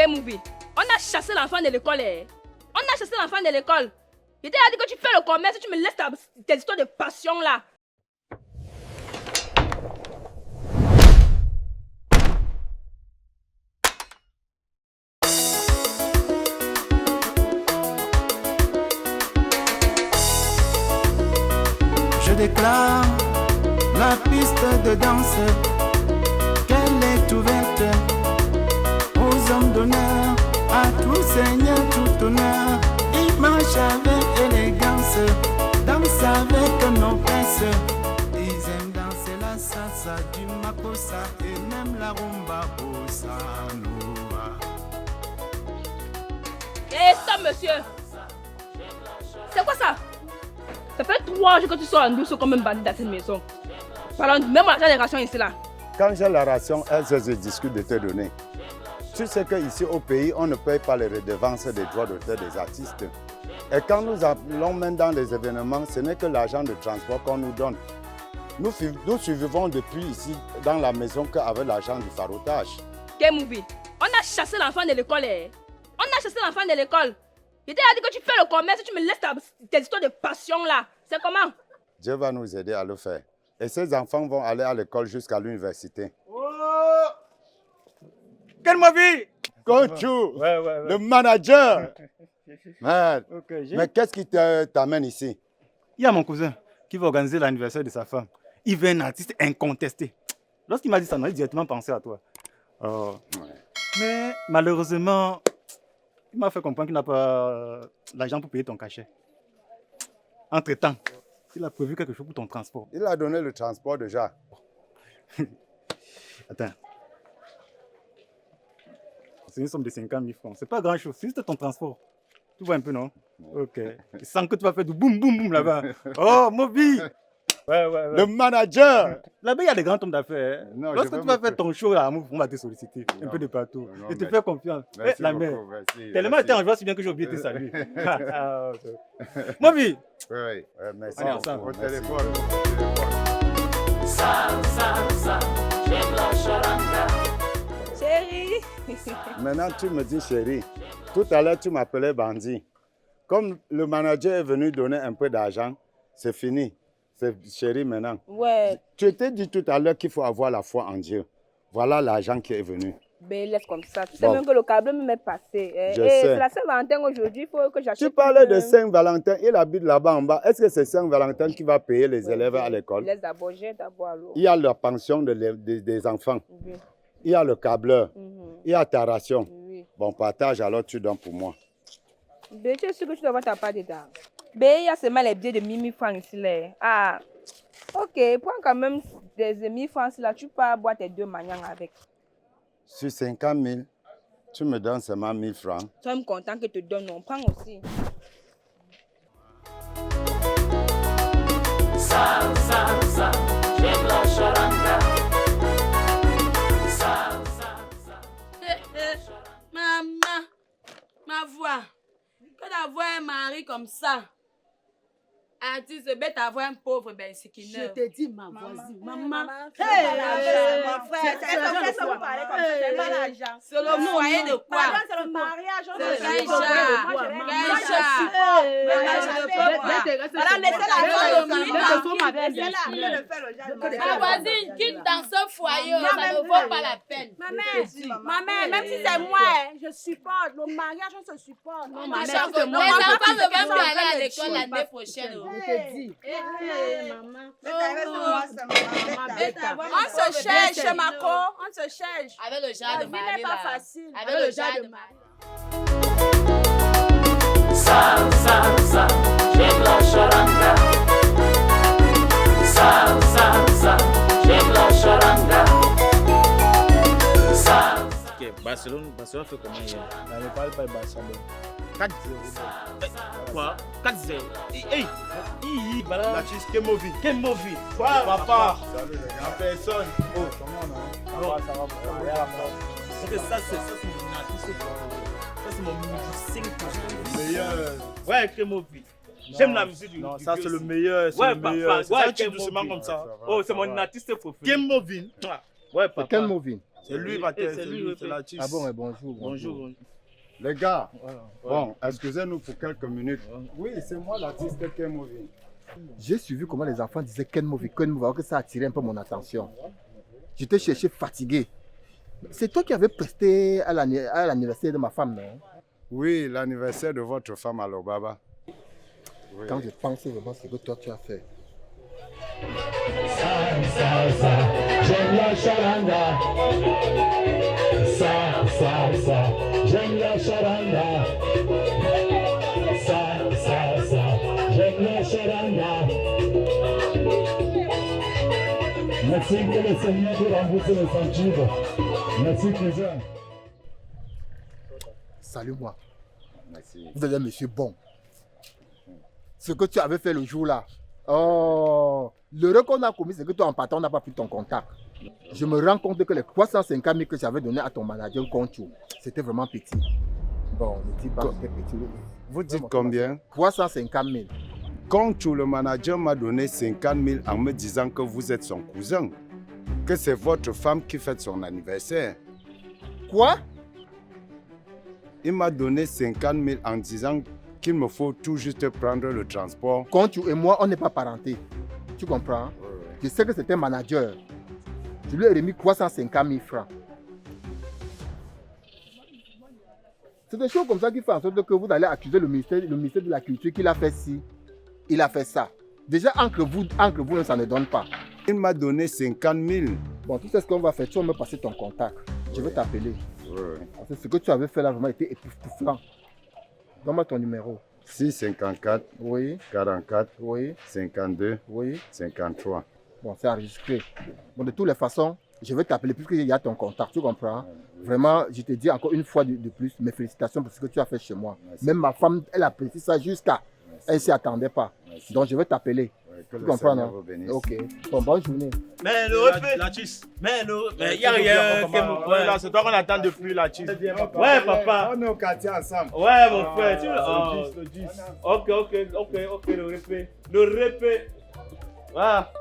Kemovi, on a chassé l'enfant de l'école. On a chassé l'enfant de l'école. Je t'ai dit que tu fais le commerce, tu me laisses tes histoires de passion là. Je déclare la piste de danse qu'elle est ouverte aux hommes d'honneur, à tout seigneur, tout honneur. Ils marchent avec élégance, dansent avec noblesse. Ils aiment danser la salsa, du makossa et même la rumba bossa nova. Eh, stop, monsieur. C'est quoi ça? Ça fait 3 jours que tu sors en douce comme un bandit dans cette maison. Parlons, même l'argent des rations ici là. Quand j'ai la ration, elle se discute de te donner. Tu sais qu'ici au pays, on ne paye pas les redevances des droits d'auteur des artistes. Et quand nous allons même dans les événements, ce n'est que l'argent de transport qu'on nous donne. Nous survivons depuis ici dans la maison qu'avec l'argent du farotage. Kemovi, on a chassé l'enfant de l'école. On a chassé l'enfant de l'école. Je t'ai dit que tu fais le commerce, tu me laisses tes histoires de passion là. C'est comment? Dieu va nous aider à le faire. Et ces enfants vont aller à l'école jusqu'à l'université. Oh! Kemovi! Coachou, le manager. Man. Okay, Mais qu'est-ce qui t'amène ici? Il y a mon cousin qui va organiser l'anniversaire de sa femme. Il veut un artiste incontesté. Lorsqu'il m'a dit ça, on a directement pensé à toi. Mais malheureusement, il m'a fait comprendre qu'il n'a pas l'argent pour payer ton cachet. Entre-temps, il a prévu quelque chose pour ton transport. Il a donné le transport déjà. Attends. C'est une somme de 50 000 francs. C'est pas grand-chose, c'est juste ton transport. Tu vois un peu, non? Ok. Sans que tu vas faire du boum boum boum là-bas. Oh, Moby! Ouais. Le manager! Là-bas, il y a des grands hommes d'affaires. Non, lorsque tu vas faire ton show là, on va te solliciter un peu de partout. Non, et te faire confiance. Merci La mère. merci, Tellement merci. t'es en joie si bien que j'ai oublié tes saluts. Moby! Oui, merci. Allez, ensemble. Au Merci. téléphone. J'aime la charanga. Chérie. Maintenant, tu me dis chérie. Tout à l'heure, tu m'appelais bandit. Comme le manager est venu donner un peu d'argent, c'est fini. C'est chérie maintenant. Ouais. Tu t'es dit tout à l'heure qu'il faut avoir la foi en Dieu. Voilà l'argent qui est venu. Ben, laisse comme ça. Tu sais Bon. même que le câble m'est passé. Je Et sais. c'est la Saint-Valentin aujourd'hui, il faut que j'achète. Tu parlais de Saint-Valentin, il habite là-bas en bas. Est-ce que c'est Saint-Valentin qui va payer les élèves à l'école? Laisse d'abord, j'ai d'abord à l'eau. Il y a la pension des enfants. Oui. Il y a le câbleur. Il y a ta ration. Oui. Bon, partage, alors tu donnes pour moi. Ben, tu es sûr que tu dois avoir ta part dedans. Ben, il y a seulement les billets de 1000 francs ici là. Ah, ok, prends quand même des 1000 francs là, tu peux boire tes 2 manières avec. Sur 50 000, tu me donnes seulement 1000 francs. Tu es content que je te donne, on prend aussi. Salsa, j'aime la charanga. Salsa. Maman, ma voix. Que d'avoir un mari comme ça. Artiste, c'est bête d'avoir un pauvre, ben c'est qui Je te dis, ma voisine, maman. C'est le foyer de quoi? C'est le mariage. C'est ma voisine, quitte dans ce foyer, ça ne vaut pas la peine. Maman, même si c'est moi, je supporte. Le mariage, on se supporte. Les enfants ne veulent plus aller à l'école l'année prochaine. Je te dis. Maman. On se cherche, Mako. On se cherche. Avec le genre La de vie mari n'est pas là. facile. Avec le genre de mari. Salsa, j'aime la charanga. Salsa, j'aime la charanga. Ok, Barcelone fait comment hier? Ne parle pas de Barcelone. 4-0. Quoi? 4-0. Hey! Voilà. La chiste Kemovi. Kemovi. Papa. Salut les gars. En personne. Oh, comment on a? Ça va. C'est que ça, c'est mon artiste. Ça, c'est mon musicien. Meilleur. Ouais, Kemovi. J'aime la musique du. Non, du ça vieux, c'est le meilleur. Ouais, le meilleur. papa. C'est Ouais, ça, tu Kemovi. doucement comme ça. Oh, c'est mon artiste préféré. Kemovin. Ouais, papa. Quel Movin? C'est lui, Patel, c'est lui, c'est l'artiste. Ah bon, bonjour. Bonjour. Les gars, bon, excusez-nous pour quelques minutes. Oui, c'est moi l'artiste Kemovi. J'ai suivi comment les enfants disaient Ken Movie, alors que ça attirait un peu mon attention. J'étais cherché fatigué. C'est toi qui avais presté à l'anniversaire de ma femme, non? Oui, l'anniversaire de votre femme à Lobaba. Oui. Quand je pense vraiment ce que toi tu as fait. J'aime la charanga. J'aime la charanga. J'aime la charanga. Merci que le Seigneur te rembourse le centubre. Merci, cousin. Salut-moi. Merci. Vous êtes un monsieur bon. Ce que tu avais fait le jour-là. Oh, l'erreur qu'on a commis, c'est que toi, en partant, on n'a pas pris ton contact. Je me rends compte que les 350 000 que j'avais donné à ton manager Conchou, c'était vraiment petit. Bon, ne dis pas que c'était petit. Vous dites combien? 350 000. Conchou, le manager, m'a donné 50 000 en me disant que vous êtes son cousin. Que c'est votre femme qui fête son anniversaire. Quoi? Il m'a donné 50 000 en disant qu'il me faut tout juste prendre le transport. Conchou et moi, on n'est pas parentés. Tu comprends? Je sais que c'était un manager. Je lui ai remis 350 000 francs. C'est des choses comme ça qui font en sorte que vous allez accuser le ministère de la Culture qu'il a fait ci, il a fait ça. Déjà, entre vous, ça ne donne pas. Il m'a donné 50 000. Bon, tu sais ce qu'on va faire, tu vas me passer ton contact. Je vais t'appeler. Parce que ce que tu avais fait là, vraiment, était époustouflant. Donne-moi ton numéro. 654, oui, 44, oui, 52, oui. 53. Bon, c'est enregistré. Bon, de toutes les façons, je vais t'appeler puisqu'il y a ton contact, tu comprends? Vraiment, je te dis encore une fois de plus, mes félicitations pour ce que tu as fait chez moi. Merci. Même ma femme, elle apprécie ça jusqu'à... Elle ne s'y attendait pas. Merci. Donc, je vais t'appeler. Que Tu le comprends, Seigneur non? vous bénisse. Ok. Bon, bonne journée. Mais le refait. Mais il n'y a rien. Là, c'est toi qu'on attend depuis la cheese. Ouais, papa. On est au quartier ensemble. Ouais, mon frère. Tu Le 10. Ok, le refait. Le refait. Voilà.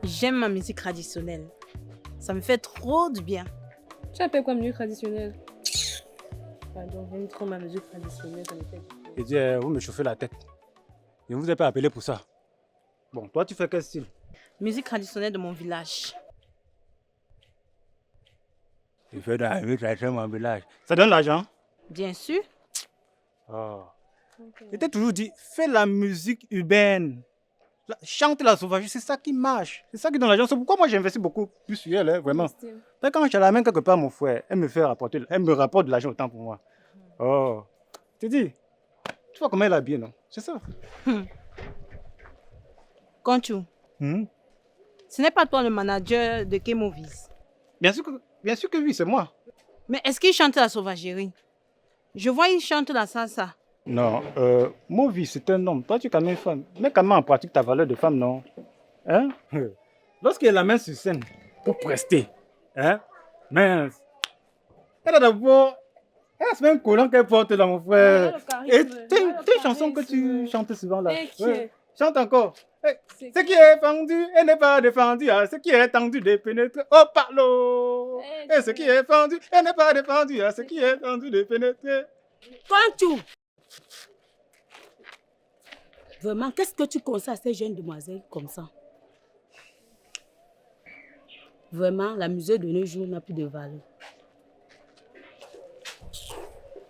J'aime ma musique traditionnelle. Ça me fait trop du bien. Tu appelles quoi musique traditionnelle? Pardon, j'aime trop ma musique traditionnelle, ça me fait. Et dis, vous me chauffez la tête. Je ne vous ai pas appelé pour ça. Bon, toi, tu fais quel style? Musique traditionnelle de mon village. Tu fais de la musique traditionnelle de mon village. Ça donne l'argent? Bien sûr. Oh. Je t'ai toujours dit, fais la musique urbaine. Chante la sauvagerie, c'est ça qui marche. C'est ça qui donne l'argent. C'est pourquoi moi j'investis beaucoup plus sur elle, hein, vraiment. Quand je la mets quelque part, mon frère, elle me rapporte de l'argent autant pour moi. Oh. Tu dis, tu vois comment elle est habillée, non? C'est ça. Conchou, ce n'est pas toi le manager de Kemovies. Bien sûr que oui, c'est moi. Mais est-ce qu'il chante la sauvagerie? Je vois il chante la salsa. Non, Movi, c'est un homme. Toi, tu es quand même une femme. Mais quand même en pratique ta valeur de femme, non? Hein? Lorsqu'il a la main sur scène pour prester, hein? Mince. Elle a d'abord... Elle a même un collant qu'elle porte là, mon frère. Et t'es une chanson que tu chantes souvent là. Ouais. Chante encore. Ce qui est fendu et n'est pas défendu, hein. Ce qui est tendu dépénétré. Oh, parlo! Et ce qui est fendu et n'est pas défendu, hein. Ce qui est tendu dépénétré. Conchou! Vraiment, qu'est-ce que tu conseilles à ces jeunes demoiselles comme ça? Vraiment, la musique de nos jours n'a plus de valeur.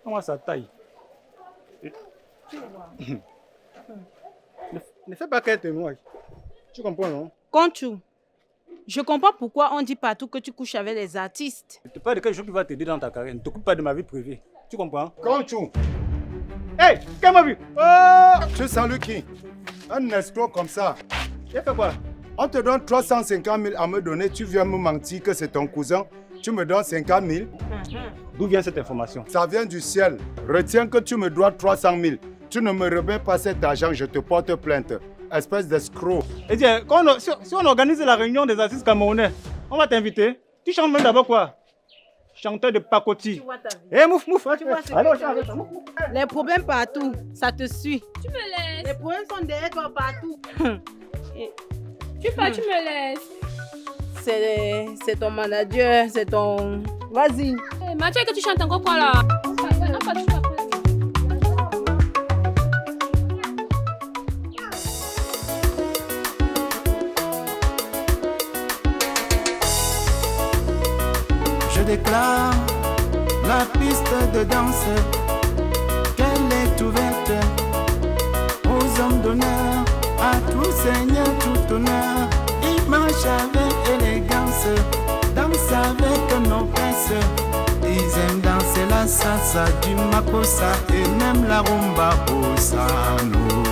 Comment ça taille? Ne fais pas qu'elle témoigne. Tu comprends, non? Conchou, je comprends pourquoi on dit partout que tu couches avec les artistes. Je te parle de quelque chose qui va t'aider dans ta carrière. Ne t'occupe pas de ma vie privée. Tu comprends? Conchou! Hey, qui m'a vu? Oh! Tu salues qui? Un escroc comme ça. Il fait quoi? On te donne 350 000 à me donner, tu viens me mentir que c'est ton cousin. Tu me donnes 50 000. D'où vient cette information? Ça vient du ciel. Retiens que tu me dois 300 000. Tu ne me remets pas cet argent, je te porte plainte. Espèce d'escroc. Et dis, si on organise la réunion des artistes camerounais, on va t'inviter. Tu chantes même d'abord quoi? chanteur de pacotille. Tu vois ta vie. Eh, mouf, mouf. Tu vois ce que Allez, tu as. mouf. Les problèmes partout, ça te suit. Tu me laisses. Les problèmes sont derrière toi partout. Tu pars, tu me laisses. C'est ton manager, c'est ton... Vas-y. Hey, Mathieu, que tu chantes encore quoi là? Je déclare la piste de danse qu'elle est ouverte aux hommes d'honneur, à tout seigneur, tout honneur. Ils marchent avec élégance, dansent avec noblesse. Ils aiment danser la salsa du makossa et même la rumba bossa nova.